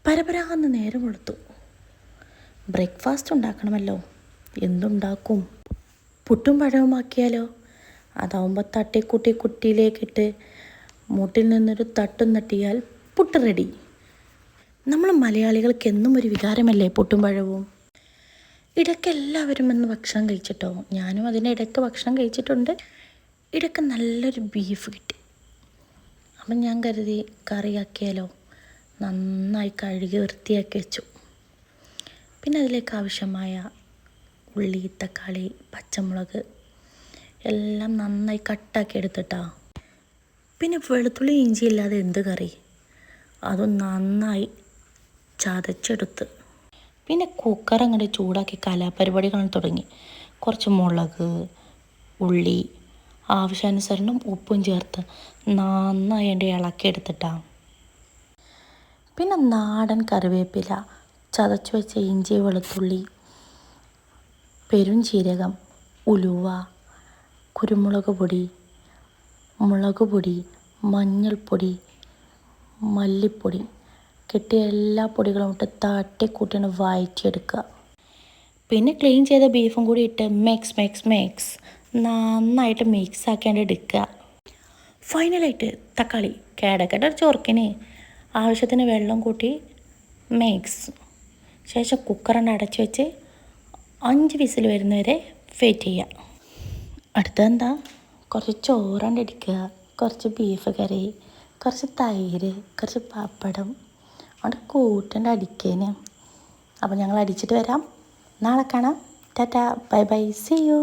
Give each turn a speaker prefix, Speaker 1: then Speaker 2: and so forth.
Speaker 1: പരപരാന്ന് നേരം വെളുത്തു. ബ്രേക്ക്ഫാസ്റ്റ് ഉണ്ടാക്കണമല്ലോ. എന്തുണ്ടാക്കും? പുട്ടും പഴവുമാക്കിയാലോ? അതാവുമ്പോൾ തട്ടിക്കൂട്ടി കുട്ടിയിലേക്കിട്ട് മൂട്ടിൽ നിന്നൊരു തട്ടും തട്ടിയാൽ പുട്ട് റെഡി. നമ്മൾ മലയാളികൾക്ക് എന്നും ഒരു വികാരമല്ലേ പുട്ടും പഴവും. ഇടയ്ക്ക് എല്ലാവരും ഇന്ന് ഭക്ഷണം കഴിച്ചിട്ടോ. ഞാനും അതിൻ്റെ ഇടയ്ക്ക് ഭക്ഷണം കഴിച്ചിട്ടുണ്ട്. ഇടയ്ക്ക് നല്ലൊരു ബീഫ് കിട്ടി. അപ്പം ഞാൻ കരുതി കറിയാക്കിയാലോ. നന്നായി കഴുകി വൃത്തിയാക്കി വെച്ചു. പിന്നെ അതിലേക്ക് ആവശ്യമായ ഉള്ളി, തക്കാളി, പച്ചമുളക് എല്ലാം നന്നായി കട്ടാക്കി എടുത്തിട്ടാ. പിന്നെ വെളുത്തുള്ളി ഇഞ്ചി ഇല്ലാതെ എന്ത് കറി? അതും നന്നായി ചതച്ചെടുത്ത്. പിന്നെ കുക്കർ അങ്ങോട്ട് ചൂടാക്കി കലാപരിപാടികൾ തുടങ്ങി. കുറച്ച് മുളക്, ഉള്ളി, ആവശ്യാനുസരണം ഉപ്പും ചേർത്ത് നന്നായി എൻ്റെ ഇളക്കിയെടുത്തിട്ടാണ്. പിന്നെ നാടൻ കറിവേപ്പില, ചതച്ച് വെച്ച ഇഞ്ചി, വെളുത്തുള്ളി, പെരുംജീരകം, ഉലുവ, കുരുമുളക് പൊടി, മുളക് പൊടി, മഞ്ഞൾപ്പൊടി, മല്ലിപ്പൊടി കിട്ടിയ എല്ലാ പൊടികളും ഇട്ട് തട്ടിക്കൂട്ടിന് വഴറ്റിയെടുക്കുക. പിന്നെ ക്ലീൻ ചെയ്ത ബീഫും കൂടി ഇട്ട് മിക്സ് നന്നായിട്ട് മിക്സ് ആക്കിയാണ്ട് എടുക്കുക. ഫൈനലായിട്ട് തക്കാളി കേടക്കട്ട ചോർക്കിന് ആവശ്യത്തിന് വെള്ളം കൂട്ടി മിക്സ്. ശേഷം കുക്കറിൻ്റെ അടച്ച് വെച്ച് 5 വിസിൽ വരുന്നവരെ വെയിറ്റ് ചെയ്യുക. അടുത്തെന്താ? കുറച്ച് ചോറണ്ട് അടിക്കുക, കുറച്ച് ബീഫ് കറി, കുറച്ച് തൈര്, കുറച്ച് പപ്പടം അവിടെ കൂട്ടൻ്റെ അടിക്കേന്. അപ്പോൾ ഞങ്ങൾ അടിച്ചിട്ട് വരാം. നാളെ കാണാം. Tata, bye bye, see U.